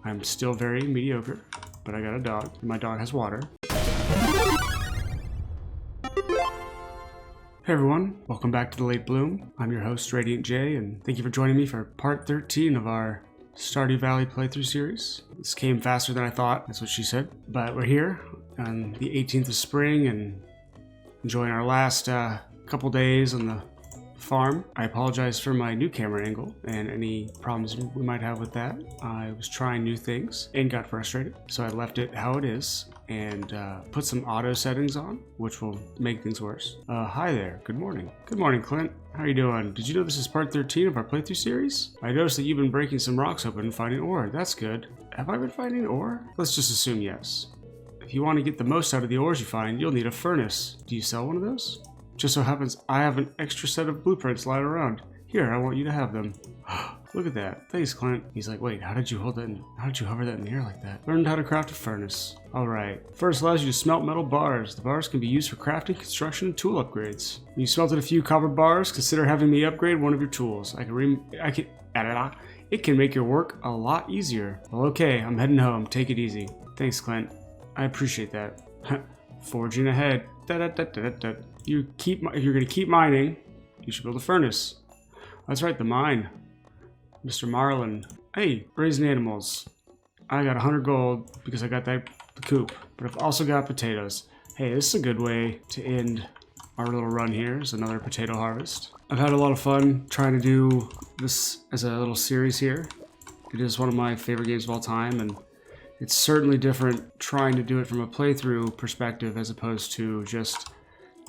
I'm still very mediocre, but I got a dog, and my dog has water. Hey everyone, welcome back to The Late Bloom. I'm your host, Radiant J, and thank you for joining me for part 13 of our Stardew Valley playthrough series. This came faster than I thought, that's what she said. But we're here on the 18th of spring and enjoying our last couple days on the farm. I apologize for my new camera angle and any problems we might have with that. I was trying new things and got frustrated, so I left it how it is and put some auto settings on, which will make things worse. Hi there, good morning. Good morning, Clint. How are you doing? Did you know this is part 13 of our playthrough series? I noticed that you've been breaking some rocks open and finding ore. That's good. Have I been finding ore? Let's just assume yes. If you want to get the most out of the ores you find, you'll need a furnace. Do you sell one of those? Just so happens I have an extra set of blueprints lying around. Here, I want you to have them. Look at that. Thanks, Clint. He's like, wait, how did you hold that in? How did you hover that in the air like that? Learned how to craft a furnace. Alright. Furnace allows you to smelt metal bars. The bars can be used for crafting, construction, and tool upgrades. When you smelted a few copper bars, consider having me upgrade one of your tools. It can make your work a lot easier. Well, okay, I'm heading home. Take it easy. Thanks, Clint. I appreciate that. Forging ahead. If you're gonna keep mining, you should build a furnace. That's right, the mine. Mr. Marlin. Hey, raising animals. I got 100 gold because I got the coop, but I've also got potatoes. Hey, this is a good way to end our little run here. Is another potato harvest. I've had a lot of fun trying to do this as a little series here. It is one of my favorite games of all time, and it's certainly different trying to do it from a playthrough perspective as opposed to just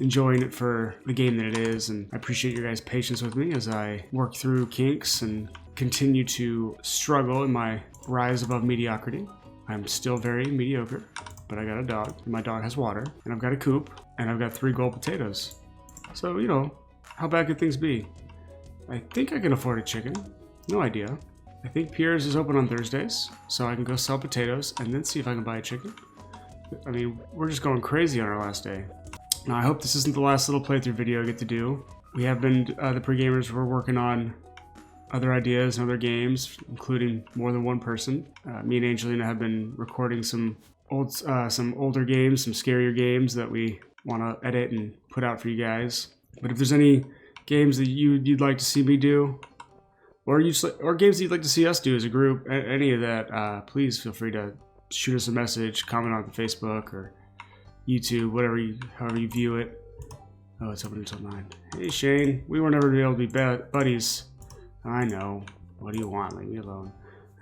enjoying it for the game that it is. And I appreciate your guys' patience with me as I work through kinks and continue to struggle in my rise above mediocrity. I'm still very mediocre, but I got a dog, and my dog has water, and I've got a coop, and I've got 3 gold potatoes. So, you know, how bad could things be? I think I can afford a chicken. No idea. I think Pierre's is open on Thursdays, so I can go sell potatoes and then see if I can buy a chicken. I mean, we're just going crazy on our last day. Now, I hope this isn't the last little playthrough video I get to do. We have been, the pre-gamers, we're working on other ideas and other games, including more than one person. Me and Angelina have been recording some older games, some scarier games that we want to edit and put out for you guys. But if there's any games that you'd like to see me do, or games that you'd like to see us do as a group, any of that, please feel free to shoot us a message, comment on Facebook or YouTube, however you view it. Oh, it's open until 9. Hey Shane, we were never able to be buddies. I know. What do you want? Leave me alone.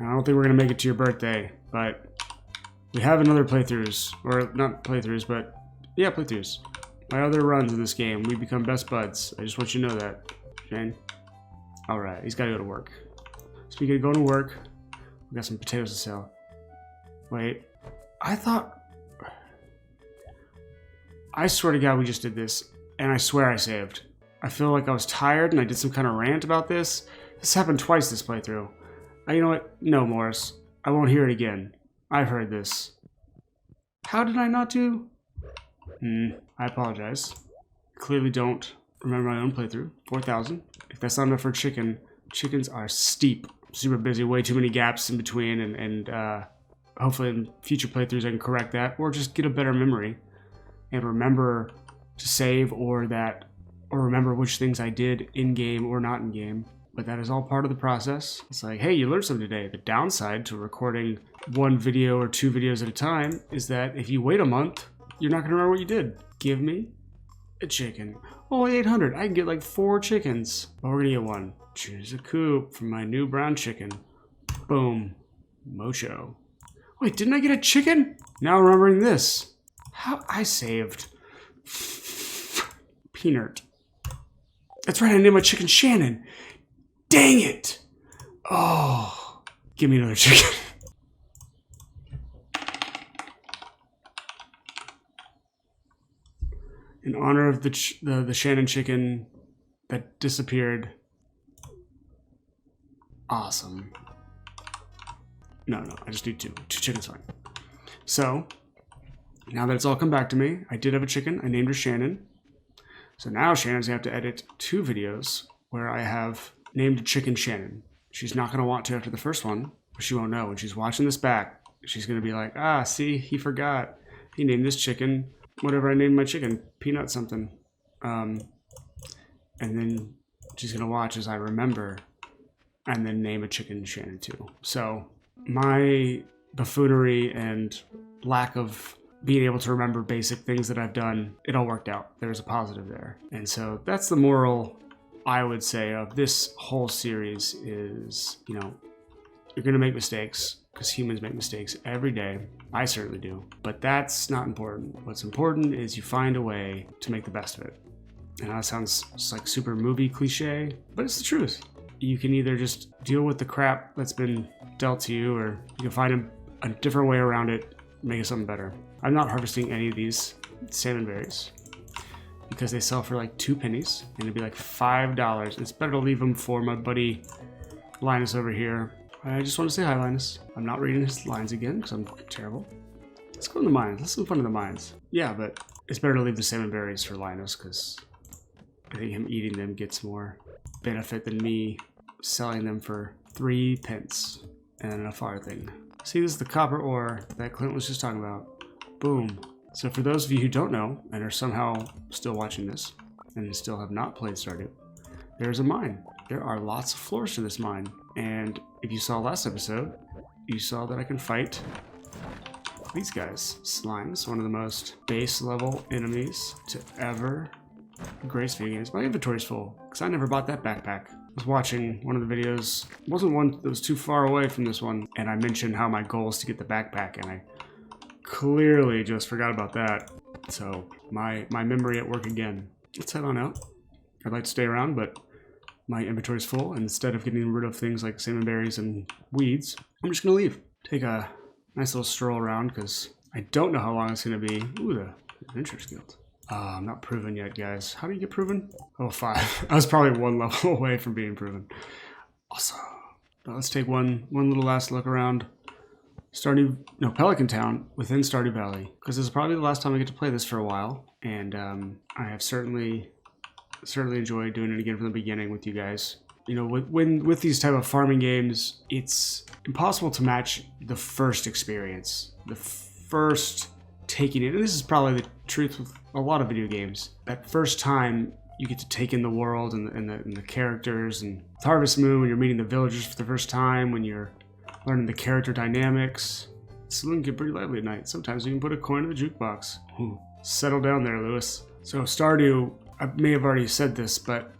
I don't think we're gonna make it to your birthday, but we have another playthroughs, or not playthroughs, but yeah, playthroughs. My other runs in this game, we become best buds. I just want you to know that, Shane. Alright, he's got to go to work. Speaking of going to work, we got some potatoes to sell. Wait, I swear to God we just did this, and I swear I saved. I feel like I was tired and I did some kind of rant about this. This happened twice this playthrough. You know what? No, Morris. I won't hear it again. I've heard this. How did I not do? I apologize. I clearly don't remember my own playthrough. 4,000. If that's not enough for chicken, chickens are steep. Super busy, way too many gaps in between, and hopefully in future playthroughs I can correct that, or just get a better memory and remember to save or remember which things I did in-game or not in-game. But that is all part of the process. It's like, hey, you learned something today. The downside to recording 1 video or 2 videos at a time is that if you wait a month, you're not gonna remember what you did. Give me a chicken. Oh, 800. I can get like 4 chickens. But we're gonna get 1. Choose a coop for my new brown chicken. Boom. Mocho. Wait, didn't I get a chicken? Now remembering this. How I saved. Peanut. That's right, I named my chicken Shannon. Dang it! Oh, give me another chicken. In honor of the Shannon chicken that disappeared. Awesome. No, I just need 2. 2 chickens fine. So, now that it's all come back to me, I did have a chicken. I named her Shannon. So now Shannon's gonna have to edit 2 videos where I have named a chicken Shannon. She's not gonna want to after the first one, She won't know. When she's watching this back, she's going to be like, see, he forgot. He named this chicken whatever I named my chicken, peanut something. And then she's going to watch as I remember and then name a chicken Shannon too. So my buffoonery and lack of being able to remember basic things that I've done, it all worked out. There's a positive there. And so that's the moral, I would say, of this whole series is, you know, you're going to make mistakes because humans make mistakes every day. I certainly do. But that's not important. What's important is you find a way to make the best of it. And that sounds just like super movie cliche, but it's the truth. You can either just deal with the crap that's been dealt to you, or you can find a different way around it, make it something better. I'm not harvesting any of these salmon berries because they sell for like 2 pennies and it'd be like $5. It's better to leave them for my buddy Linus over here. I just want to say hi, Linus. I'm not reading his lines again because I'm terrible. Let's go in the mines. Let's have fun in the mines. Yeah, but it's better to leave the salmon berries for Linus because I think him eating them gets more benefit than me selling them for 3 pence and a farthing. See, this is the copper ore that Clint was just talking about. Boom. So for those of you who don't know and are somehow still watching this and still have not played Stardew, there's a mine. There are lots of floors to this mine. And if you saw last episode, you saw that I can fight these guys. Slimes, one of the most base level enemies to ever grace video games. My inventory's full because I never bought that backpack. I was watching one of the videos, it wasn't one that was too far away from this one, and I mentioned how my goal is to get the backpack, and I clearly just forgot about that. So my memory at work again. Let's head on out. I'd like to stay around, but my inventory's full, and instead of getting rid of things like salmon berries and weeds, I'm just gonna leave. Take a nice little stroll around because I don't know how long it's gonna be. Ooh, the Adventurers Guild. I'm not proven yet, guys. How do you get proven? Oh, 5. I was probably 1 level away from being proven. Awesome. But let's take one little last look around Pelican Town within Stardew Valley, because this is probably the last time I get to play this for a while, and I have certainly enjoyed doing it again from the beginning with you guys. You know, with these type of farming games, it's impossible to match the first experience, the first taking it. And this is probably the truth with a lot of video games. That first time you get to take in the world and the characters, and with Harvest Moon, when you're meeting the villagers for the first time, when you're learning the character dynamics, it's going to get pretty lively at night. Sometimes you can put a coin in the jukebox. Settle down there, Lewis. So Stardew, I may have already said this, but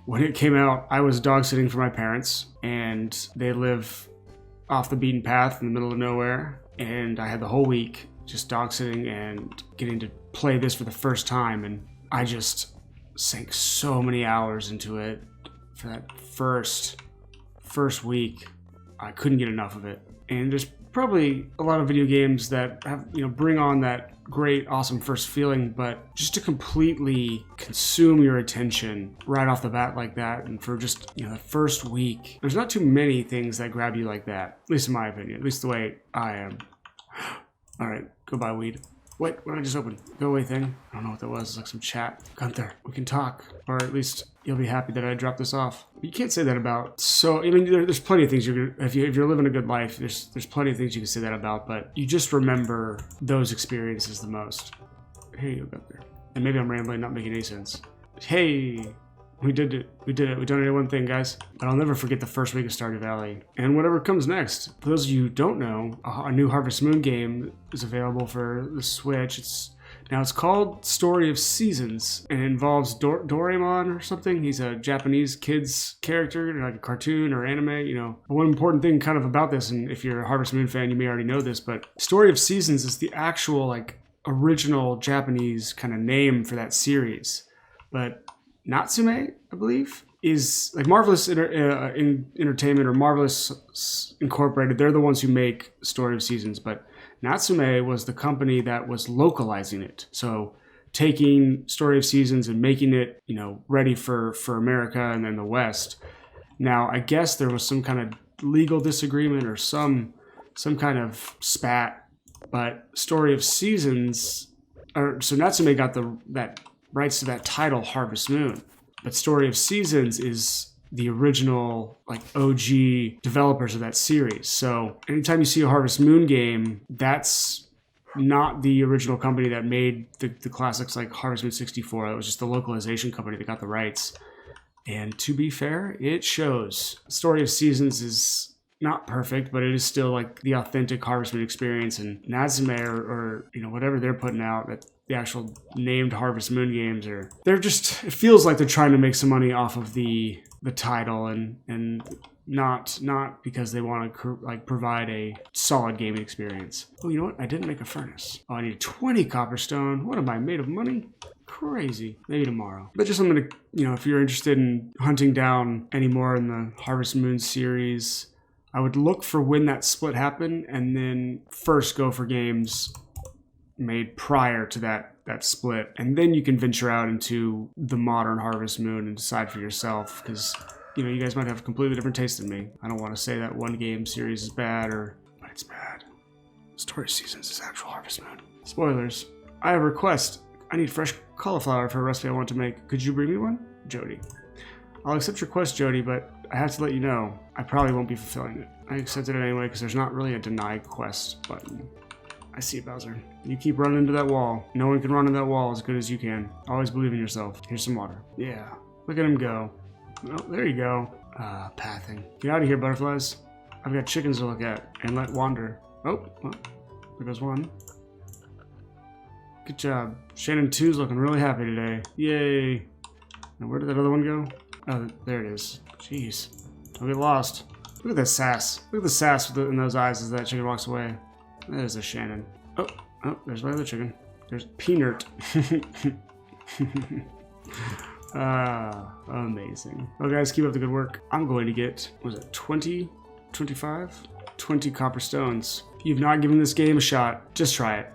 when it came out, I was dog sitting for my parents, and they live off the beaten path in the middle of nowhere, and I had the whole week just dog sitting and getting to play this for the first time, and I just sank so many hours into it for that first week. I couldn't get enough of it. And there's probably a lot of video games that have, bring on that great, awesome first feeling, but just to completely consume your attention right off the bat like that, and for just, the first week, there's not too many things that grab you like that, at least in my opinion, at least the way I am. All right, goodbye, weed. Wait, what did I just open? Go away thing. I don't know what that was. It's like some chat. Gunther, we can talk. Or at least you'll be happy that I dropped this off. You can't say that about. So, there's plenty of things if you're living a good life, there's plenty of things you can say that about, but you just remember those experiences the most. Here you go, Gunther. And maybe I'm rambling, not making any sense. Hey, we did it. We donated one thing, guys. But I'll never forget the first week of Stardew Valley. And whatever comes next. For those of you who don't know, a new Harvest Moon game is available for the Switch. It's called Story of Seasons, and it involves Doraemon or something. He's a Japanese kid's character, like a cartoon or anime, One important thing kind of about this, and if you're a Harvest Moon fan, you may already know this, but Story of Seasons is the actual, original Japanese kind of name for that series. But Natsume, I believe, is like Marvelous Entertainment or Marvelous Incorporated. They're the ones who make Story of Seasons, but Natsume was the company that was localizing it. So taking Story of Seasons and making it, ready for America and then the West. Now, I guess there was some kind of legal disagreement or some kind of spat, but Story of Seasons, so Natsume got that rights to that title, Harvest Moon. But Story of Seasons is the original like OG developers of that series. So anytime you see a Harvest Moon game, that's not the original company that made the classics like Harvest Moon 64. It was just the localization company that got the rights. And to be fair, it shows. Story of Seasons is not perfect, but it is still like the authentic Harvest Moon experience. And Natsume or you know, whatever they're putting out, that the actual named Harvest Moon games are, they're just, it feels like they're trying to make some money off of the title and not because they want to like provide a solid gaming experience. Oh, you know what? I didn't make a furnace. Oh, I need 20 copper stone. What am I, made of money? Crazy. Maybe tomorrow. But just something to, you know, if you're interested in hunting down any more in the Harvest Moon series, I would look for when that split happened and then first go for games made prior to that split. And then you can venture out into the modern Harvest Moon and decide for yourself, because, you know, you guys might have a completely different taste than me. I don't want to say that one game series is bad, but it's bad. Story Seasons is actual Harvest Moon. Spoilers. I have a request. I need fresh cauliflower for a recipe I want to make. Could you bring me one? Jody. I'll accept your request, Jody, but I have to let you know, I probably won't be fulfilling it. I accepted it anyway because there's not really a deny quest button. I see it, Bowser. You keep running into that wall. No one can run into that wall as good as you can. Always believe in yourself. Here's some water. Yeah. Look at him go. Oh, there you go. Pathing. Get out of here, butterflies. I've got chickens to look at and let wander. Oh, well, there goes one. Good job. Shannon 2's looking really happy today. Yay. Now where did that other one go? Oh, there it is. Jeez. Don't get lost. Look at that sass. Look at the sass in those eyes as that chicken walks away. There's a Shannon. Oh, there's my other chicken. There's Peanut. Amazing. Well, guys, keep up the good work. I'm going to get, was it 20, 25, 20 copper stones. If you've not given this game a shot, just try it.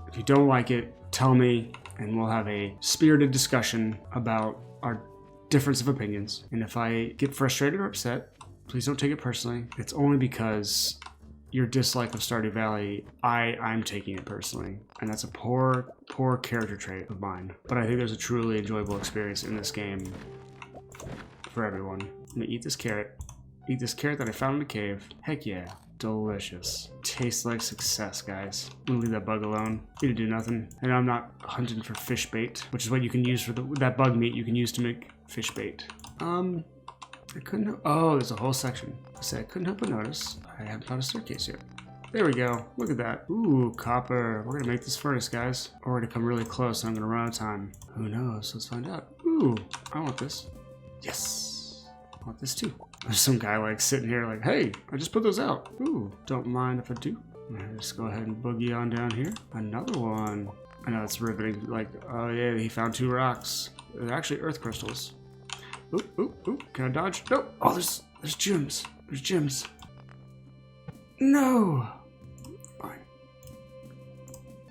If you don't like it, tell me, and we'll have a spirited discussion about our difference of opinions. And if I get frustrated or upset, please don't take it personally. It's only because your dislike of Stardew Valley, I'm taking it personally. And that's a poor character trait of mine. But I think there's a truly enjoyable experience in this game for everyone. I'm gonna eat this carrot. Eat this carrot that I found in the cave. Heck yeah. Delicious. Tastes like success, guys. I'm gonna leave that bug alone. You to do nothing. And I'm not hunting for fish bait, which is what you can use for that bug meat you can use to make fish bait. I couldn't. Oh, there's a whole section. I said I couldn't help but notice. I haven't found a staircase yet. There we go. Look at that. Ooh, copper. We're gonna make this furnace, guys. Or we're gonna come really close and I'm gonna run out of time. Who knows? Let's find out. Ooh, I want this. Yes. I want this too. There's some guy like sitting here like, hey, I just put those out. Ooh, don't mind if I do. Just go ahead and boogie on down here. Another one. I know it's riveting. Like, oh yeah, he found 2 rocks. They're actually earth crystals. Oop. Can I dodge? No. Oh, there's gems. There's gems. No. Fine.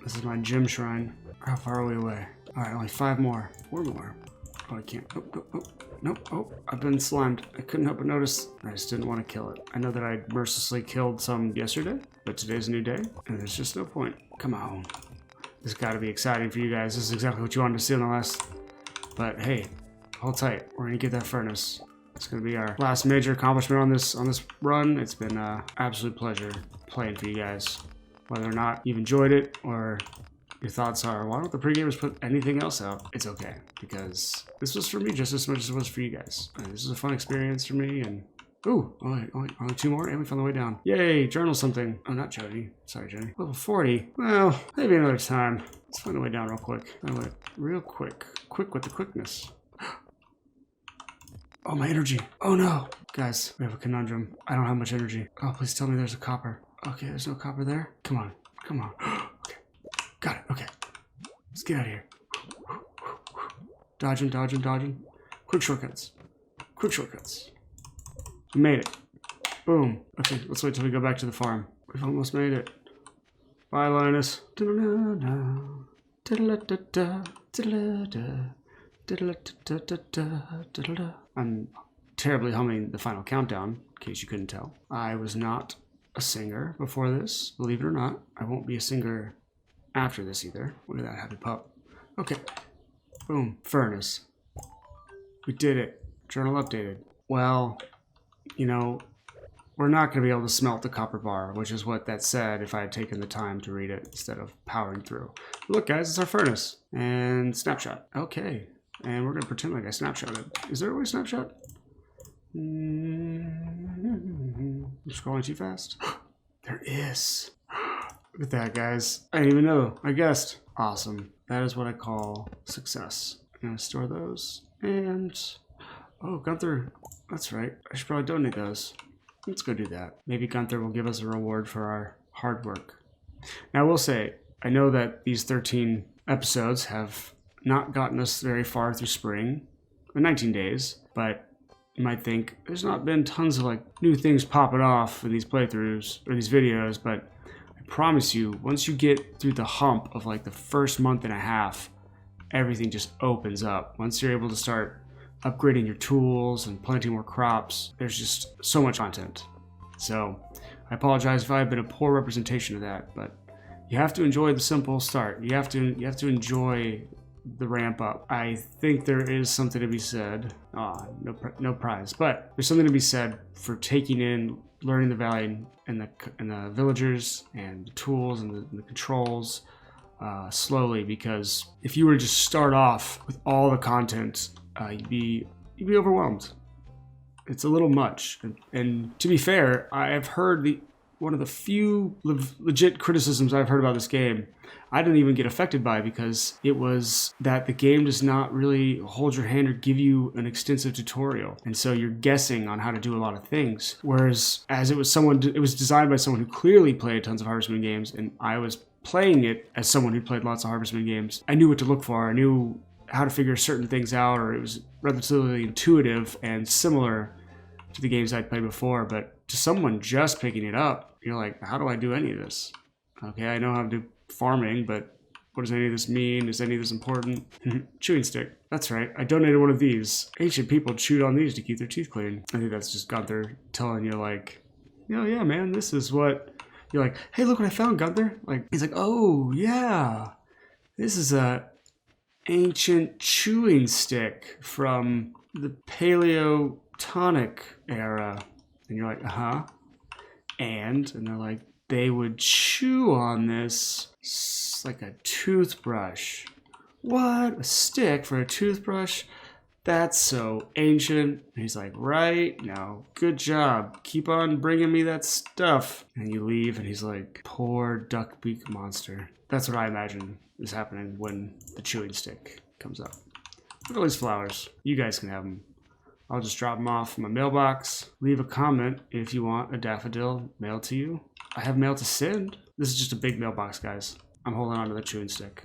This is my gem shrine. How far are we away? All right, only 5 more. 4 more. Oh, I can't. Nope. Oh, I've been slimed. I couldn't help but notice. I just didn't want to kill it. I know that I mercilessly killed some yesterday, but today's a new day, and there's just no point. Come on. This has got to be exciting for you guys. This is exactly what you wanted to see on the last. But hey, hold tight. We're gonna get that furnace. It's gonna be our last major accomplishment on this run. It's been an absolute pleasure playing for you guys. Whether or not you've enjoyed it or your thoughts are, why don't the pre-gamers put anything else out? It's okay, because this was for me just as much as it was for you guys. This is a fun experience for me, and ooh, only 2 more, and we found the way down. Yay, journal something. Oh, not Jody. Sorry, Jody. Level 40. Well, maybe another time. Let's find a way down real quick. Real quick. Quick with the quickness. Oh, my energy. Oh, no. Guys, we have a conundrum. I don't have much energy. Oh, please tell me there's a copper. Okay, there's no copper there. Come on. Okay. Got it. Okay. Let's get out of here. Dodging. Quick shortcuts. We made it. Boom. Okay, let's wait till we go back to the farm. We've almost made it. Bye, Linus. I'm terribly humming the final countdown, in case you couldn't tell. I was not a singer before this, believe it or not. I won't be a singer after this either. Look at that happy pup. Okay. Boom. Furnace. We did it. Journal updated. well, you know, we're not going to be able to smelt the copper bar, which is what that said if I had taken the time to read it instead of powering through. Look, guys, it's our furnace. And snapshot. Okay. And we're going to pretend like I snapshotted. Is there a way to snapshot? I'm scrolling too fast. There is. Look at that, guys. I didn't even know. I guessed. Awesome. That is what I call success. I'm going to store those. And... oh, Gunther. That's right. I should probably donate those. Let's go do that. Maybe Gunther will give us a reward for our hard work. Now, I will say, I know that these 13 episodes have not gotten us very far through spring, or 19 days, but you might think there's not been tons of like new things popping off in these playthroughs or these videos, but I promise you, once you get through the hump of like the first month and a half, everything just opens up. Once you're able to start upgrading your tools and planting more crops, there's just so much content. So I apologize if I've been a poor representation of that, but you have to enjoy the simple start. You have to enjoy the ramp up. I think there is something to be said. No prize, but there's something to be said for taking in, learning the valley and the villagers and the tools and the controls slowly. Because if you were to just start off with all the content, you'd be overwhelmed. It's a little much. And to be fair, I've heard one of the few legit criticisms I've heard about this game I didn't even get affected by, because it was that the game does not really hold your hand or give you an extensive tutorial. And so you're guessing on how to do a lot of things. Whereas it was designed by someone who clearly played tons of Harvest Moon games, and I was playing it as someone who played lots of Harvest Moon games. I knew what to look for. I knew how to figure certain things out, or it was relatively intuitive and similar to the games I'd played before. But to someone just picking it up, you're like, how do I do any of this? Okay, I know how to do farming, but what does any of this mean? Is any of this important? Chewing stick. That's right. I donated one of these. Ancient people chewed on these to keep their teeth clean. I think that's just Gunther telling you, like, oh yeah, man, this is what... You're like, hey, look what I found, Gunther. Like, he's like, oh, yeah. This is a ancient chewing stick from the Paleotonic era. And you're like, uh-huh. And they're like, they would chew on this like a toothbrush. What? A stick for a toothbrush? That's so ancient. And he's like, right, now, good job. Keep on bringing me that stuff. And you leave, and he's like, poor duckbeak monster. That's what I imagine is happening when the chewing stick comes up. Look at all these flowers. You guys can have them. I'll just drop them off in my mailbox. Leave a comment if you want a daffodil mailed to you. I have mail to send. This is just a big mailbox, guys. I'm holding on to the chewing stick.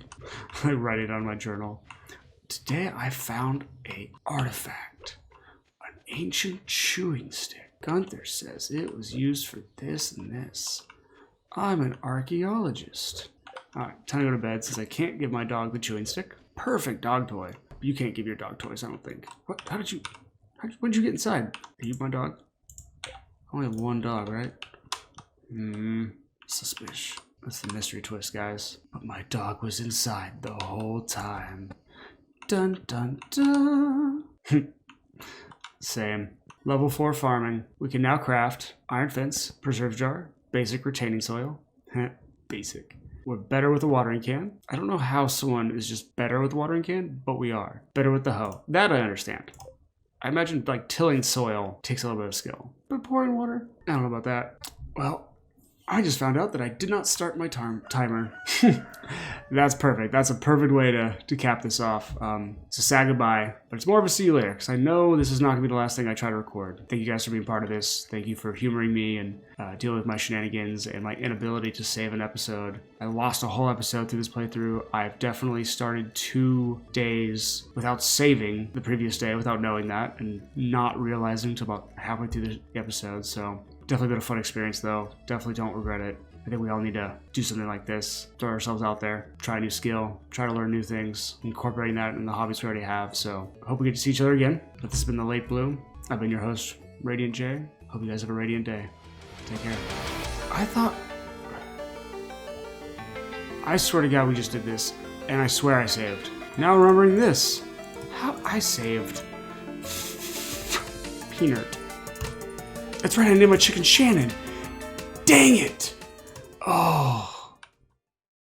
I write it on my journal. Today I found an artifact. An ancient chewing stick. Gunther says it was used for this and this. I'm an archaeologist. Alright, time to go to bed since I can't give my dog the chewing stick. Perfect dog toy. You can't give your dog toys, I don't think. What? When did you get inside? Are you my dog? I only have one dog, right? Suspicious. That's the mystery twist, guys. But my dog was inside the whole time. Dun dun dun. Same. Level 4 farming. We can now craft iron fence, preserve jar, basic retaining soil. Basic. We're better with a watering can. I don't know how someone is just better with a watering can, but we are. Better with the hoe. That I understand. I imagine like tilling soil takes a little bit of skill. But pouring water? I don't know about that. Well, I just found out that I did not start my timer. That's perfect. That's a perfect way to cap this off. It's a sad goodbye, but it's more of a see you later, because I know this is not going to be the last thing I try to record. Thank you guys for being part of this. Thank you for humoring me and dealing with my shenanigans and my inability to save an episode. I lost a whole episode through this playthrough. I've definitely started 2 days without saving the previous day, without knowing that, and not realizing until about halfway through the episode, so... Definitely been a fun experience, though. Definitely don't regret it. I think we all need to do something like this. Throw ourselves out there. Try a new skill. Try to learn new things. Incorporating that in the hobbies we already have. So, I hope we get to see each other again. But this has been The Late Bloom. I've been your host, Radiant J. Hope you guys have a radiant day. Take care. I swear to God we just did this. And I swear I saved. Now remembering this. How I saved. Peanut. That's right, I named my chicken Shannon. Dang it! Oh.